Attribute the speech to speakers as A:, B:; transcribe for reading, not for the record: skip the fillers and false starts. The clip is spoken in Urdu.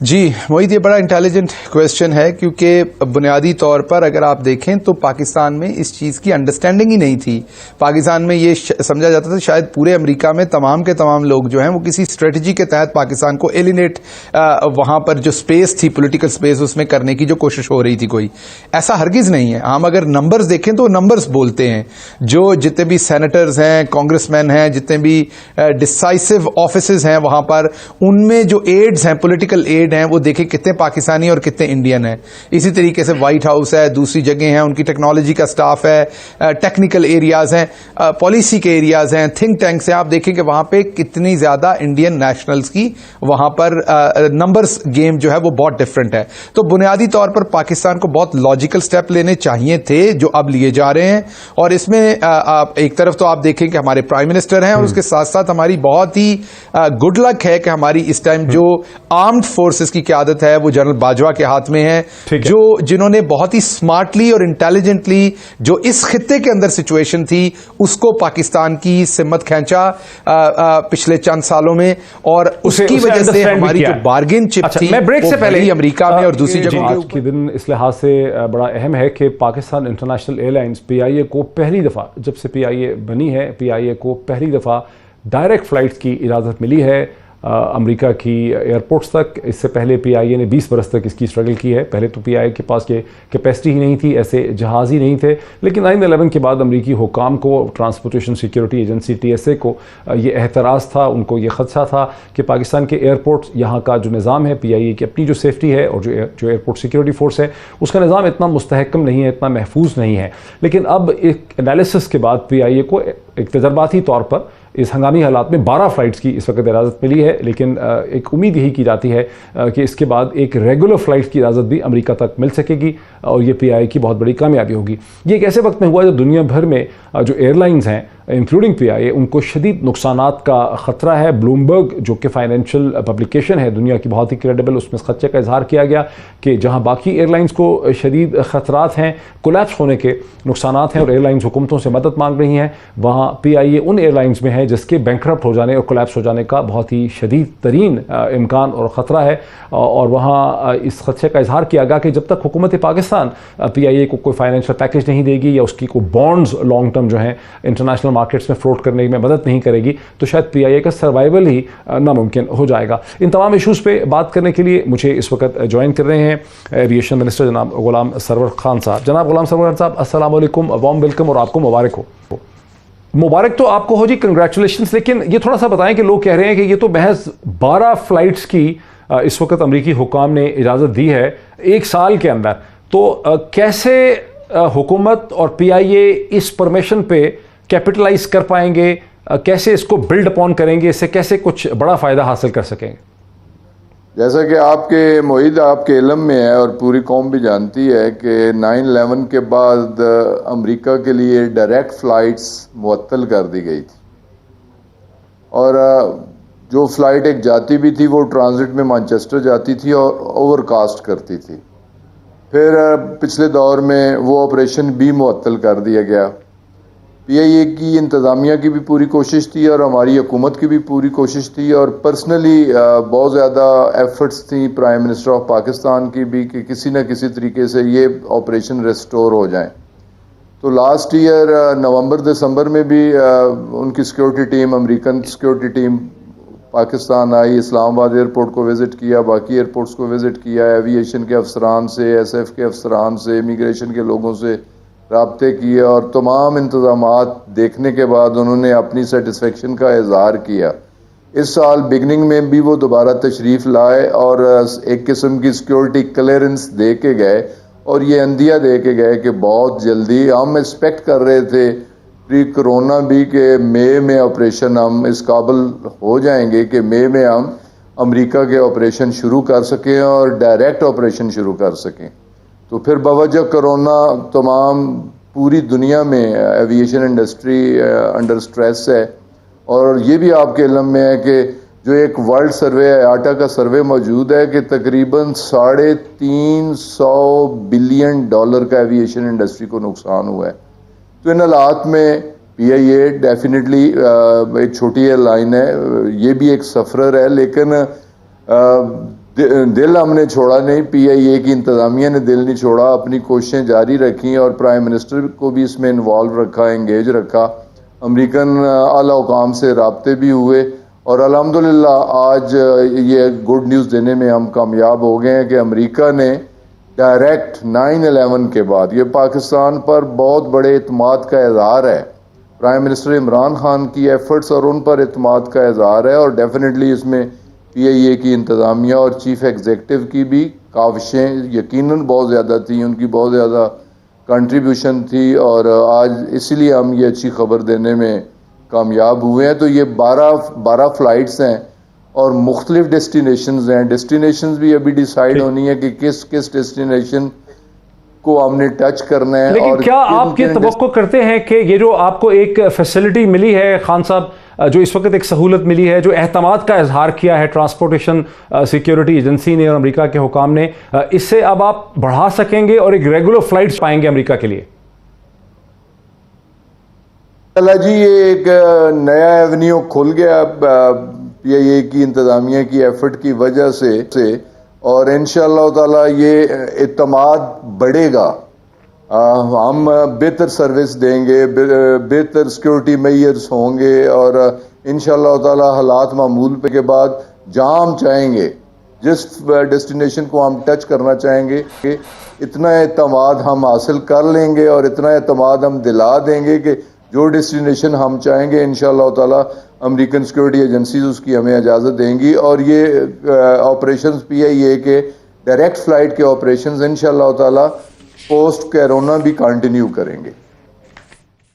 A: جی موہید، یہ بڑا انٹیلیجنٹ کویسچن ہے، کیونکہ بنیادی طور پر اگر آپ دیکھیں تو پاکستان میں اس چیز کی انڈرسٹینڈنگ ہی نہیں تھی. پاکستان میں یہ سمجھا جاتا تھا شاید پورے امریکہ میں تمام کے تمام لوگ جو ہیں وہ کسی اسٹریٹجی کے تحت پاکستان کو ایلینیٹ وہاں پر جو سپیس تھی، پولیٹیکل سپیس، اس میں کرنے کی جو کوشش ہو رہی تھی. کوئی ایسا ہرگز نہیں ہے. ہم اگر نمبرز دیکھیں تو نمبرز بولتے ہیں. جو جتنے بھی سینیٹرز ہیں، کانگریس مین ہیں، جتنے بھی ڈسائسو آفیسز ہیں وہاں پر، ان میں جو ایڈز ہیں، پولیٹیکل ایڈ ہیں، وہ دیکھیں کتنے پاکستانی اور کتنے انڈین ہیں. اسی طریقے سے وائٹ ہاؤس ہے، دوسری جگہ ہیں، ان کی ٹیکنالوجی کا سٹاف ہے، ٹیکنیکل ایریاز ہیں، پالیسی کے ایریاز ہیں، تھنک ٹینکس ہیں. آپ دیکھیں کہ وہاں پہ کتنی زیادہ انڈین نیشنلز کی وہاں پر نمبرز گیم جو ہے وہ بہت ڈفرنٹ ہے. تو بنیادی طور پر پاکستان کو بہت لاجیکل سٹیپ لینے چاہیے تھے جو اب لیے جا رہے ہیں. اور اس میں ایک طرف تو آپ دیکھیں کہ ہمارے پرائم منسٹر ہیں، اور اس کے ساتھ ساتھ ہماری بہت ہی گڈ لک ہے کہ ہماری اس ٹائم جو آرمڈ فورسز کی قیادت ہے وہ جنرل باجوہ کے ہاتھ میں ہے، جنہوں نے بہت ہی سمارٹلی اور انٹیلیجنٹلی جو اس خطے کے اندر سچویشن تھی اس کو پاکستان کی سمت کھینچا پچھلے چند سالوں میں. اور اس کی وجہ سے ہماری جو بارگین چپ تھی وہ پہلے امریکہ میں اور دوسری جگہوں
B: آج کے دن اس لحاظ سے بڑا اہم ہے کہ پاکستان انٹرنیشنل ایئر لائنز پی آئی اے کو پہلی دفعہ، جب سے پی آئی اے بنی ہے، پی آئی اے کو پہلی دفعہ ڈائریکٹ فلائٹس کی اجازت ملی ہے امریکہ کی ایئرپورٹس تک. اس سے پہلے پی آئی اے نے 20 برس تک اس کی اسٹرگل کی ہے. پہلے تو پی آئی اے کے پاس یہ کیپیسٹی ہی نہیں تھی، ایسے جہاز ہی نہیں تھے. لیکن 9/11 کے بعد امریکی حکام کو، ٹرانسپورٹیشن سیکیورٹی ایجنسی TSA کو یہ احتراز تھا، ان کو یہ خدشہ تھا کہ پاکستان کے ایئرپورٹس، یہاں کا جو نظام ہے پی آئی اے کی اپنی جو سیفٹی ہے اور جو ایئرپورٹ سیکیورٹی فورس ہے اس کا نظام اتنا مستحکم نہیں ہے، اتنا محفوظ نہیں ہے. لیکن اب ایک انالیسس کے بعد پی آئی اے کو ایک تجرباتی طور پر اس ہنگامی حالات میں 12 فلائٹس کی اس وقت اجازت ملی ہے. لیکن ایک امید یہی کی جاتی ہے کہ اس کے بعد ایک ریگولر فلائٹ کی اجازت بھی امریکہ تک مل سکے گی، اور یہ پی آئی اے کی بہت بڑی کامیابی ہوگی. یہ ایک ایسے وقت میں ہوا جو دنیا بھر میں جو ایئر لائنز ہیں انکلوڈنگ پی آئی اے، ان کو شدید نقصانات کا خطرہ ہے. بلومبرگ جو کہ فائنینشیل پبلیکیشن ہے دنیا کی بہت ہی کریڈیبل، اس میں اس خدشے کا اظہار کیا گیا کہ جہاں باقی ایئر لائنز کو شدید خطرات ہیں، کولیپس ہونے کے نقصانات ہیں اور ایئر لائنز حکومتوں سے مدد مانگ رہی ہیں، وہاں پی آئی اے ان ایئر لائنز میں ہے جس کے بینکرپٹ ہو جانے اور کولیپس ہو جانے کا بہت ہی شدید ترین امکان اور خطرہ ہے. اور وہاں اس خدشے کا اظہار کیا گیا کہ جب تک حکومت پاکستان پی آئی اے کو کوئی فائنینشیل پیکیج نہیں دے گی یا اس کی کوئی بانڈز لانگ ٹرم جو ہیں انٹرنیشنل مارکیٹس میں فلوٹ کرنے میں مدد نہیں کرے گی تو شاید پی آئی اے کا سروائیول ہی ناممکن ہو جائے گا. ان تمام ایشوز پہ بات کرنے کے لیے مجھے اس وقت جوائن کر رہے ہیں ایویشن منسٹر جناب غلام سرور خان صاحب. جناب غلام سرور خان صاحب، السلام علیکم، وارم ویلکم اور آپ کو مبارک ہو. مبارک تو آپ کو ہو جی، کنگریچولیشنز. لیکن یہ تھوڑا سا بتائیں کہ لوگ کہہ رہے ہیں کہ یہ تو محض 12 فلائٹس کی اس وقت امریکی حکام نے اجازت دی ہے ایک سال کے اندر، تو کیسے حکومت اور پی آئی اے اس پرمیشن پہ کیپٹلائز کر پائیں گے، کیسے اس کو بلڈ اپون کریں گے، اس سے کیسے کچھ بڑا فائدہ حاصل کر سکیں گے؟
C: جیسا کہ آپ کے معید آپ کے علم میں ہے اور پوری قوم بھی جانتی ہے کہ 9/11 کے بعد امریکہ کے لیے ڈائریکٹ فلائٹس معطل کر دی گئی تھی، اور جو فلائٹ ایک جاتی بھی تھی وہ ٹرانزٹ میں مانچسٹر جاتی تھی اور اوور کاسٹ کرتی تھی. پھر پچھلے دور میں وہ آپریشن بھی معطل کر دیا گیا. پی آئی اے کی انتظامیہ کی بھی پوری کوشش تھی اور ہماری حکومت کی بھی پوری کوشش تھی، اور پرسنلی بہت زیادہ ایفرٹس تھیں پرائم منسٹر آف پاکستان کی بھی کہ کسی نہ کسی طریقے سے یہ آپریشن ریسٹور ہو جائیں. تو لاسٹ ایئر نومبر دسمبر میں بھی ان کی security team, American security team Pakistan آئی، اسلام آباد ایئرپورٹ کو وزٹ کیا، باقی ایئرپورٹس کو وزٹ کیا، ایویشن کے افسران سے، ایس ایف کے افسران سے، امیگریشن کے لوگوں سے رابطے کیے، اور تمام انتظامات دیکھنے کے بعد انہوں نے اپنی سیٹسفیکشن کا اظہار کیا. اس سال بگننگ میں بھی وہ دوبارہ تشریف لائے اور ایک قسم کی سیکیورٹی کلیئرنس دے کے گئے، اور یہ اندیا دے کے گئے کہ بہت جلدی، ہم ایکسپیکٹ کر رہے تھے پری کرونا بھی کہ مئی میں آپریشن ہم اس قابل ہو جائیں گے کہ مئی میں ہم امریکہ کے آپریشن شروع کر سکیں اور ڈائریکٹ آپریشن شروع کر سکیں. تو پھر بوجہ کرونا تمام پوری دنیا میں ایویشن انڈسٹری انڈر سٹریس ہے، اور یہ بھی آپ کے علم میں ہے کہ جو ایک ورلڈ سروے آٹا کا سروے موجود ہے کہ تقریباً $350 بلین کا ایویشن انڈسٹری کو نقصان ہوا ہے. تو ان حالات میں پی آئی اے ڈیفینیٹلی ایک چھوٹی ایئر لائن ہے، یہ بھی ایک سفرر ہے، لیکن دل ہم نے چھوڑا نہیں، PIA کی انتظامیہ نے دل نہیں چھوڑا، اپنی کوششیں جاری رکھی اور پرائم منسٹر کو بھی اس میں انوالو رکھا، انگیج رکھا، امریکن اعلیٰ حکام سے رابطے بھی ہوئے، اور الحمدللہ آج یہ گڈ نیوز دینے میں ہم کامیاب ہو گئے ہیں کہ امریکہ نے ڈائریکٹ 9/11 کے بعد، یہ پاکستان پر بہت بڑے اعتماد کا اظہار ہے، پرائم منسٹر عمران خان کی ایفرٹس اور ان پر اعتماد کا اظہار ہے، اور ڈیفینیٹلی اس میں PIA کی انتظامیہ اور چیف ایگزیکٹو کی بھی کاوشیں یقیناً بہت زیادہ تھیں، ان کی بہت زیادہ کنٹریبیوشن تھی، اور آج اسی لیے ہم یہ اچھی خبر دینے میں کامیاب ہوئے ہیں۔ تو یہ 12 فلائٹس ہیں اور مختلف ڈیسٹینیشنز ہیں، ڈیسٹینیشنز بھی ابھی ڈیسائیڈ ہونی ہے کہ کس ڈیسٹینیشن کو ہم نے ٹچ کرنا ہے۔
B: لیکن کیا آپ یہ توقع کرتے ہیں کہ یہ جو آپ کو ایک فیسلٹی ملی ہے خان صاحب، جو اس وقت ایک سہولت ملی ہے، جو اعتماد کا اظہار کیا ہے ٹرانسپورٹیشن سیکیورٹی ایجنسی نے اور امریکہ کے حکام نے، اس سے اب آپ بڑھا سکیں گے اور ایک ریگولر فلائٹس پائیں گے امریکہ کے لیے؟
C: اللہ جی، یہ ایک نیا ایونیو کھل گیا PIA کی انتظامیہ کی ایفرٹ کی وجہ سے، اور انشاءاللہ تعالی یہ اعتماد بڑھے گا، ہم بہتر سروس دیں گے، بہتر سیکورٹی میئرز ہوں گے، اور انشاءاللہ تعالی حالات معمول کے بعد جہاں ہم چاہیں گے، جس ڈیسٹینیشن کو ہم ٹچ کرنا چاہیں گے، اتنا اعتماد ہم حاصل کر لیں گے اور اتنا اعتماد ہم دلا دیں گے کہ جو ڈیسٹینیشن ہم چاہیں گے انشاءاللہ تعالی امریکن سیکورٹی ایجنسیز اس کی ہمیں اجازت دیں گی، اور یہ آپریشنز PIA کے ڈائریکٹ فلائٹ کے آپریشنز انشاءاللہ تعالی پوسٹ کیرونا بھی کنٹینیو کریں گے۔